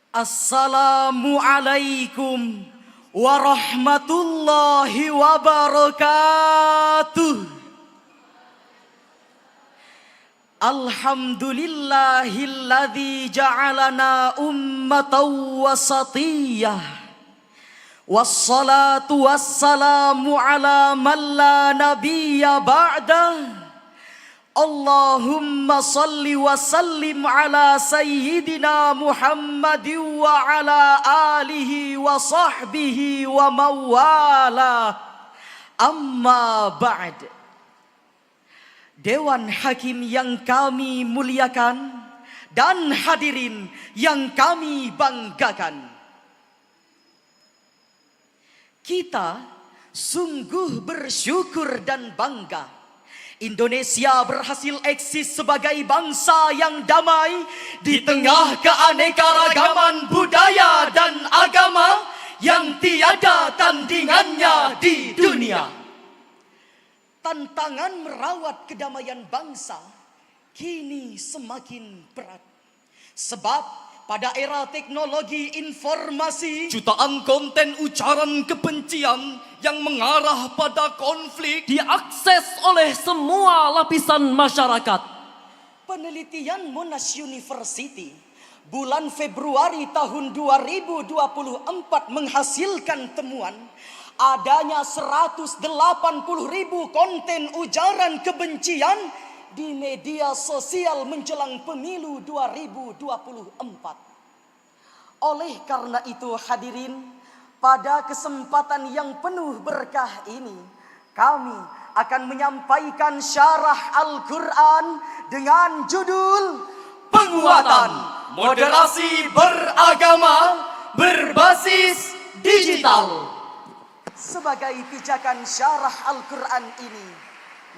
Assalamualaikum warahmatullahi wabarakatuh. Alhamdulillahilladzi ja'alana ummatan wasatiyah. Wassalatu wassalamu ala man la nabiyya ba'dah. Allahumma salli wa sallim ala sayyidina Muhammadin wa ala alihi wa sahbihi wa mawala. Amma ba'd. Dewan Hakim yang kami muliakan dan hadirin yang kami banggakan. Kita sungguh bersyukur dan bangga Indonesia berhasil eksis sebagai bangsa yang damai di tengah keanekaragaman budaya dan agama yang tiada tandingannya di dunia. Tantangan merawat kedamaian bangsa kini semakin berat. Sebab pada era teknologi informasi, jutaan konten ujaran kebencian yang mengarah pada konflik diakses oleh semua lapisan masyarakat. Penelitian Monash University bulan Februari tahun 2024 menghasilkan temuan adanya 180.000 konten ujaran kebencian di media sosial menjelang pemilu 2024. Oleh karena itu hadirin, pada kesempatan yang penuh berkah ini, kami akan menyampaikan syarah Al-Quran dengan judul Penguatan Moderasi Beragama Berbasis Digital. Sebagai pijakan syarah Al-Quran ini,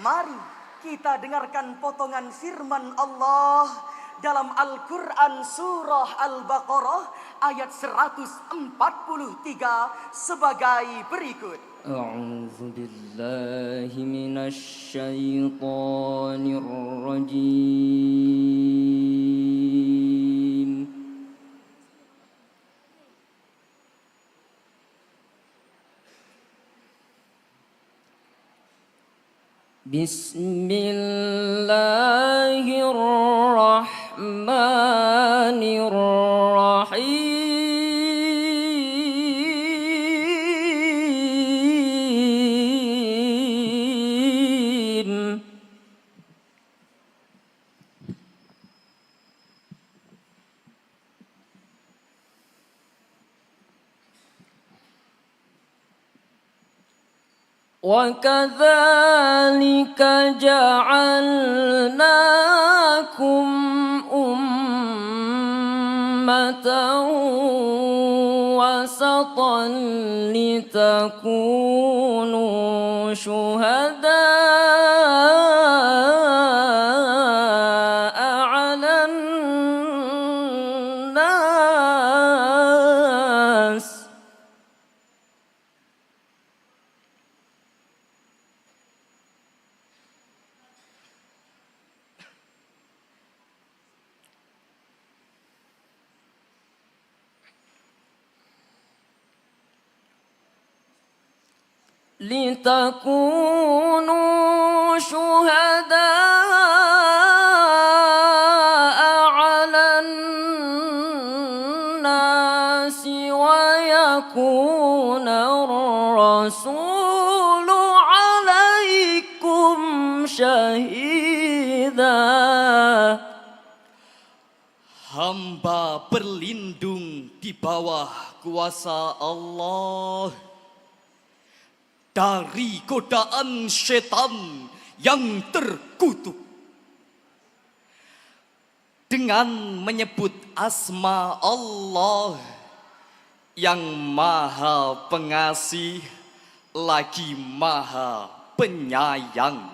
mari kita dengarkan potongan firman Allah dalam Al-Quran surah Al-Baqarah ayat 143 sebagai berikut. A'udzu billahi minasy syaithanir rajim. Bismillahirrahmanirrahim. وَكَذَلِكَ جَعَلْنَاكُمْ أُمَّةً وَسَطًا لِتَكُونُوا شُهَدَاءَ عَلَى النَّاسِ. لِتَكُونُوا شُهَدَاءَ عَلَى النَّاسِ وَيَكُونَ الرَّسُولُ عَلَيْكُمْ شَهِيدًا. Hamba berlindung di bawah kuasa Allah dari godaan setan yang terkutuk. Dengan menyebut asma Allah yang maha pengasih lagi maha penyayang.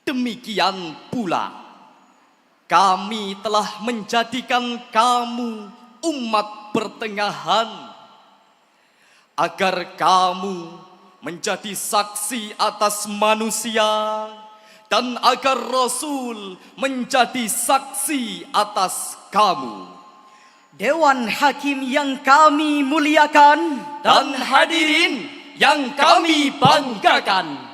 Demikian pula kami telah menjadikan kamu umat pertengahan agar kamu menjadi saksi atas manusia dan agar Rasul menjadi saksi atas kamu. Dewan Hakim yang kami muliakan dan hadirin yang kami banggakan.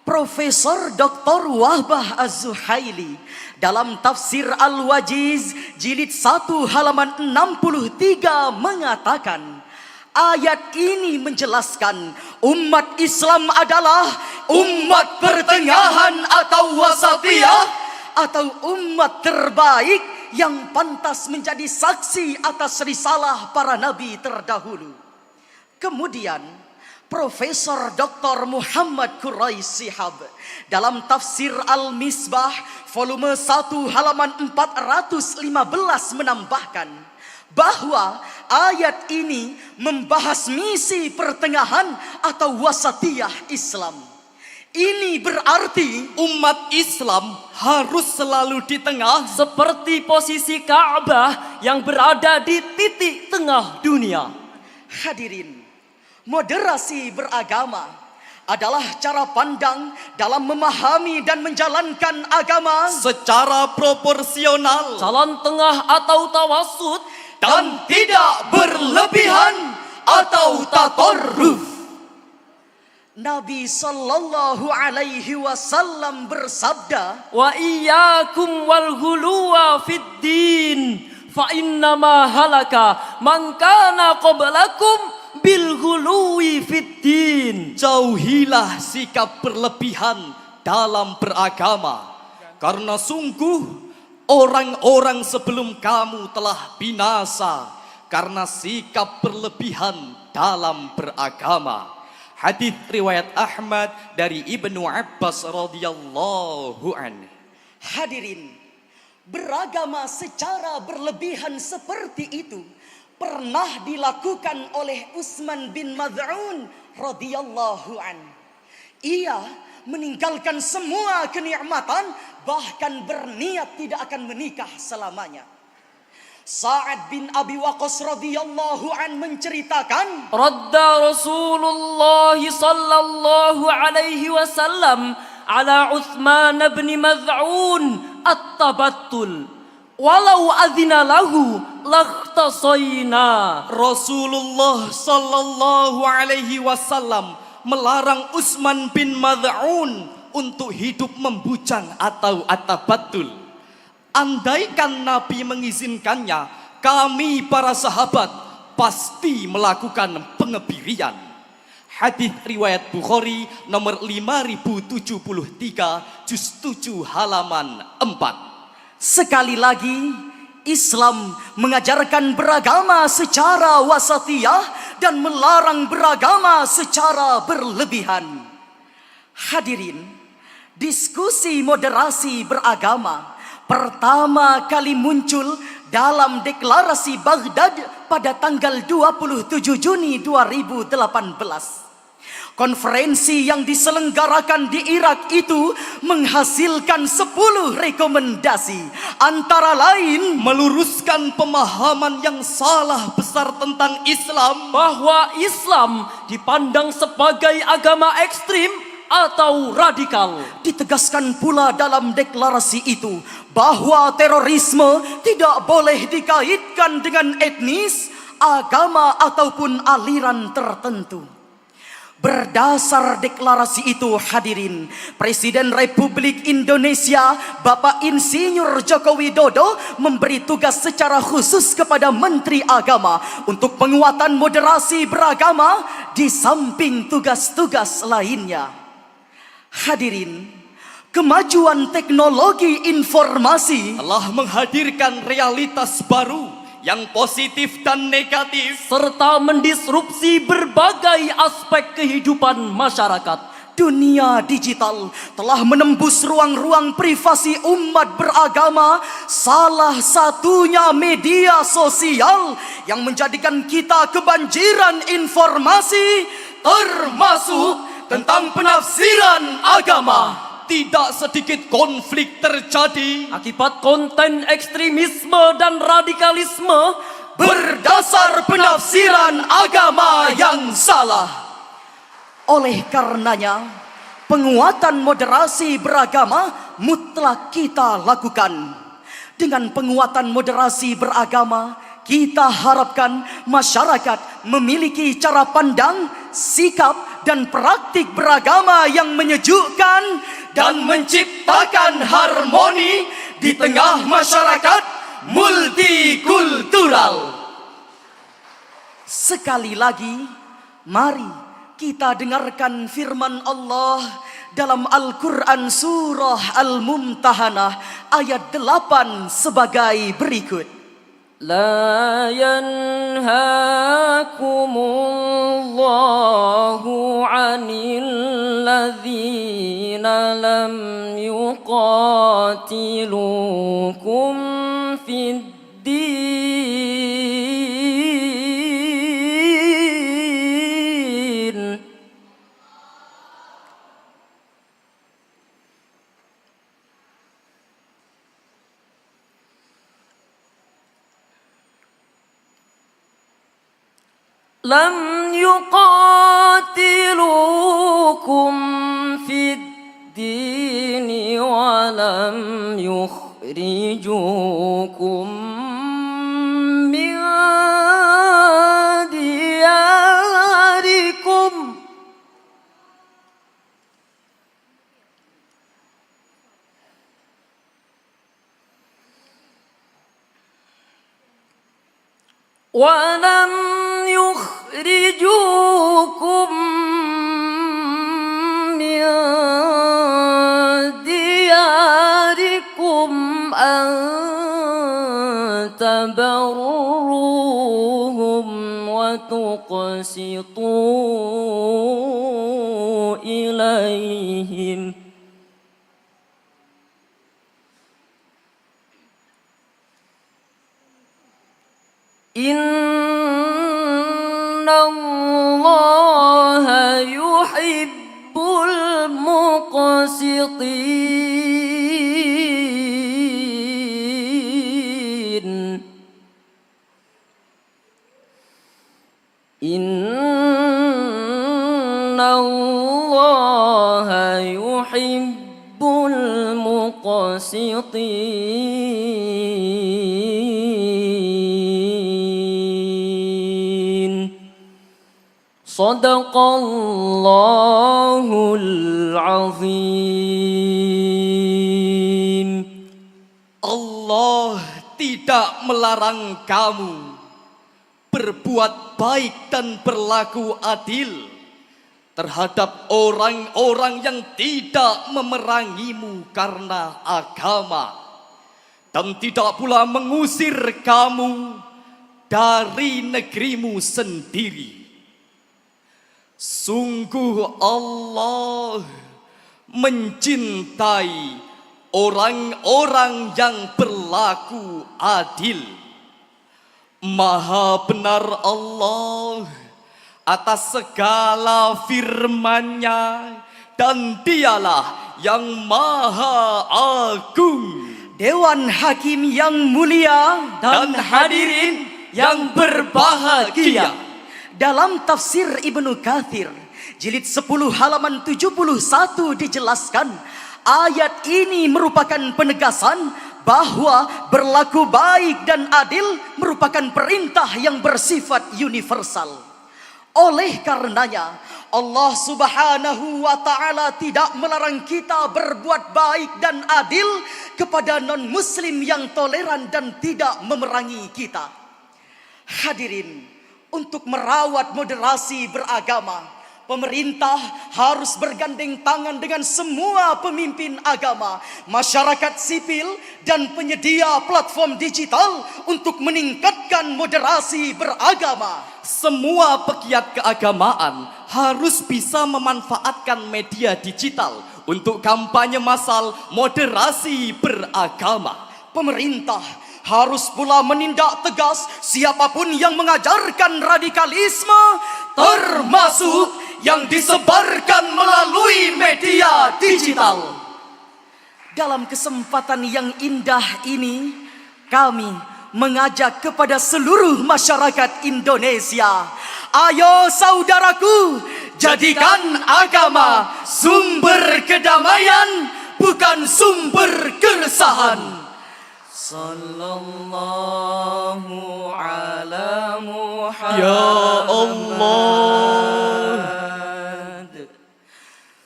Profesor Dr. Wahbah Az-Zuhaili dalam tafsir Al-Wajiz jilid 1 halaman 63 mengatakan, ayat ini menjelaskan umat Islam adalah umat pertengahan atau wasatiyah, atau umat terbaik yang pantas menjadi saksi atas risalah para nabi terdahulu. Kemudian Profesor Dr. Muhammad Quraisy Shihab dalam tafsir Al-Misbah volume 1 halaman 415 menambahkan bahwa ayat ini membahas misi pertengahan atau wasatiyah Islam. Ini berarti umat Islam harus selalu di tengah, seperti posisi Ka'bah yang berada di titik tengah dunia. Hadirin, moderasi beragama adalah cara pandang dalam memahami dan menjalankan agama secara proporsional, jalan tengah atau tawasud, dan tidak berlebihan atau tatorruf. Nabi sallallahu alaihi wasallam bersabda, wa iyyakum wal ghuluwa fid din fa innama halaka man kana qablakum bil ghuluwi fid din. Jauhilah sikap berlebihan dalam beragama, karena sungguh orang-orang sebelum kamu telah binasa karena sikap berlebihan dalam beragama. Hadis riwayat Ahmad dari Ibnu Abbas radhiyallahu anhu. Hadirin, beragama secara berlebihan seperti itu pernah dilakukan oleh Utsman bin Maz'un radhiyallahu anhu. Ia meninggalkan semua kenikmatan, bahkan berniat tidak akan menikah selamanya. Sa'ad bin Abi Waqqas radhiyallahu an menceritakan, radda Rasulullah sallallahu alaihi wasallam ala Utsman bin Maz'un at-tabattul walau adzina lahu lakhtasayna. Rasulullah sallallahu alaihi wasallam melarang Utsman bin Maz'un untuk hidup membujang atau atabatul. Andaikan Nabi mengizinkannya, kami para sahabat pasti melakukan pengebirian. Hadis riwayat Bukhari nomor 5073 juz 7 halaman 4. Sekali lagi, Islam mengajarkan beragama secara wasatiyah dan melarang beragama secara berlebihan. Hadirin, diskusi moderasi beragama pertama kali muncul dalam deklarasi Baghdad pada tanggal 27 Juni 2018. Konferensi yang diselenggarakan di Irak itu menghasilkan 10 rekomendasi, antara lain meluruskan pemahaman yang salah besar tentang Islam, bahwa Islam dipandang sebagai agama ekstrim atau radikal. Ditegaskan pula dalam deklarasi itu bahwa terorisme tidak boleh dikaitkan dengan etnis, agama ataupun aliran tertentu. Berdasar deklarasi itu, hadirin, Presiden Republik Indonesia Bapak Insinyur Joko Widodo memberi tugas secara khusus kepada Menteri Agama untuk penguatan moderasi beragama di samping tugas-tugas lainnya. Hadirin, kemajuan teknologi informasi telah menghadirkan realitas baru yang positif dan negatif, serta mendisrupsi berbagai aspek kehidupan masyarakat. Dunia digital telah menembus ruang-ruang privasi umat beragama, salah satunya media sosial yang menjadikan kita kebanjiran informasi, termasuk tentang penafsiran agama. Tidak sedikit konflik terjadi akibat konten ekstremisme dan radikalisme berdasar penafsiran agama yang salah. Oleh karenanya, penguatan moderasi beragama mutlak kita lakukan. Dengan penguatan moderasi beragama, kita harapkan masyarakat memiliki cara pandang, sikap, dan praktik beragama yang menyejukkan dan menciptakan harmoni di tengah masyarakat multikultural. Sekali lagi, mari kita dengarkan firman Allah dalam Al-Quran surah Al-Mumtahanah ayat 8 sebagai berikut. لا ينهاكم الله عن الذين لم يقاتلوكم في الدين لم يقاتلوكم في الدين ولم يخرجوكم من دياركم ولم يخرجوكم من دياركم أن تبروهم وتقسطوا إليهم إن الله يحب المقسطين إن الله يحب المقسطين صدق الله العظيم. Allah tidak melarang kamu berbuat baik dan berlaku adil terhadap orang-orang yang tidak memerangimu karena agama, dan tidak pula mengusir kamu dari negerimu sendiri. Sungguh Allah mencintai orang-orang yang berlaku adil. Maha benar Allah atas segala firman-Nya, dan Dialah yang Maha Agung. Dewan Hakim yang mulia Dan hadirin yang berbahagia, dalam tafsir Ibnu Katsir jilid 10 halaman 71 dijelaskan, ayat ini merupakan penegasan bahwa berlaku baik dan adil merupakan perintah yang bersifat universal. Oleh karenanya, Allah Subhanahu wa Ta'ala tidak melarang kita berbuat baik dan adil kepada non-muslim yang toleran dan tidak memerangi kita. Hadirin, untuk merawat moderasi beragama, pemerintah harus bergandeng tangan dengan semua pemimpin agama, masyarakat sipil, dan penyedia platform digital untuk meningkatkan moderasi beragama. semua pegiat keagamaan harus bisa memanfaatkan media digital untuk kampanye massal moderasi beragama. Pemerintah harus pula menindak tegas siapapun yang mengajarkan radikalisme, termasuk yang disebarkan melalui media digital. Dalam kesempatan yang indah ini, kami mengajak kepada seluruh masyarakat Indonesia, ayo saudaraku, Jadikan agama sumber kedamaian, bukan sumber keresahan. Sallallahu ala Muhammad. Ya Allah,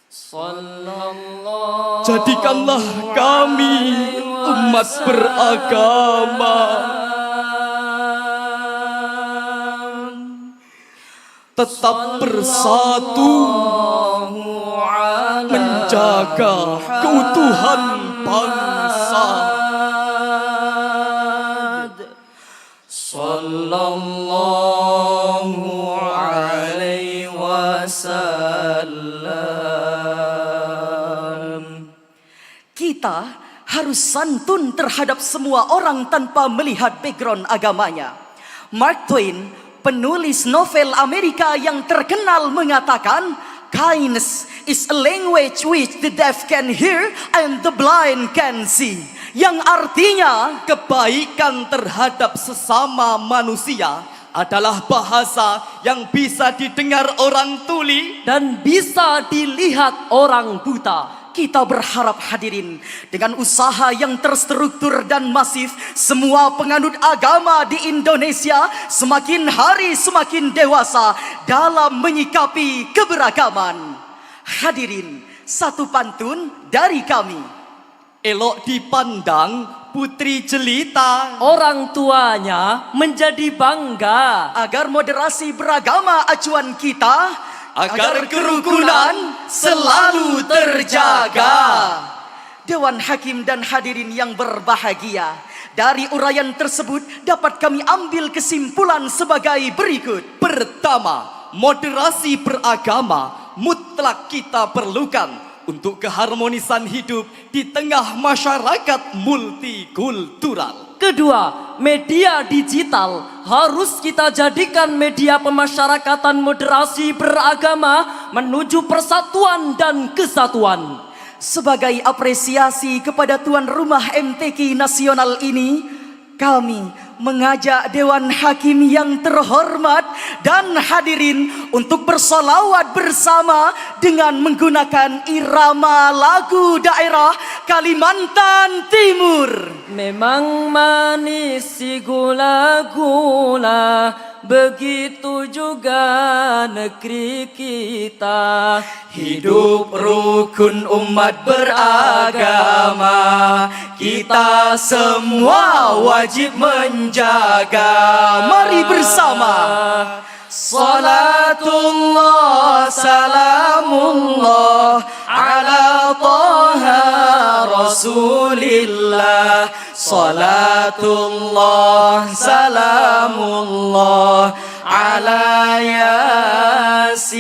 Sallallahu jadikanlah kami umat beragama tetap bersatu, menjaga keutuhan bangsa. Sallallahu alaihi wasallam. Kita harus santun terhadap semua orang tanpa melihat background agamanya. Mark Twain, penulis novel Amerika yang terkenal, mengatakan, kindness is a language which the deaf can hear and the blind can see. Yang artinya, Kebaikan terhadap sesama manusia adalah bahasa yang bisa didengar orang tuli Dan bisa dilihat orang buta. kita berharap hadirin, dengan usaha yang terstruktur dan masif, semua penganut agama di Indonesia semakin hari semakin dewasa dalam menyikapi keberagaman. Hadirin, satu pantun dari kami. elok dipandang putri jelita. Orang tuanya menjadi bangga. Agar moderasi beragama acuan kita, Agar kerukunan selalu terjaga. Dewan Hakim dan hadirin yang berbahagia, dari uraian tersebut dapat kami ambil kesimpulan sebagai berikut. Pertama, moderasi beragama mutlak kita perlukan untuk keharmonisan hidup di tengah masyarakat multikultural. Kedua, media digital harus kita jadikan media pemasyarakatan moderasi beragama menuju persatuan dan kesatuan. Sebagai apresiasi kepada tuan rumah MTQ nasional ini, kami mengajak Dewan Hakim yang terhormat dan hadirin untuk bersolawat bersama dengan menggunakan irama lagu daerah Kalimantan Timur. Memang manis si gula-gula, begitu juga negeri kita. Hidup rukun umat beragama, kita semua wajib menjaga. Mari bersama. Salatullah salamullah ala Taha Rasulillah. Salatullah salamullah ala Yasin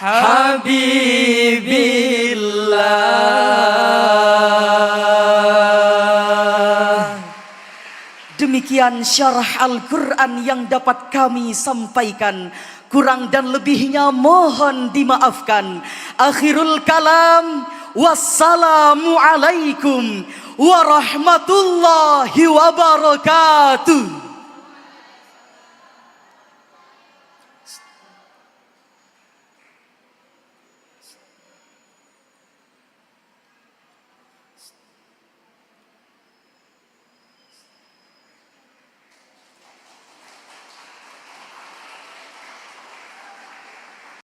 Habibillah. Demikian syarah Al-Quran yang dapat kami sampaikan. Kurang dan lebihnya mohon dimaafkan. Akhirul kalam, wassalamualaikum warahmatullahi wabarakatuh.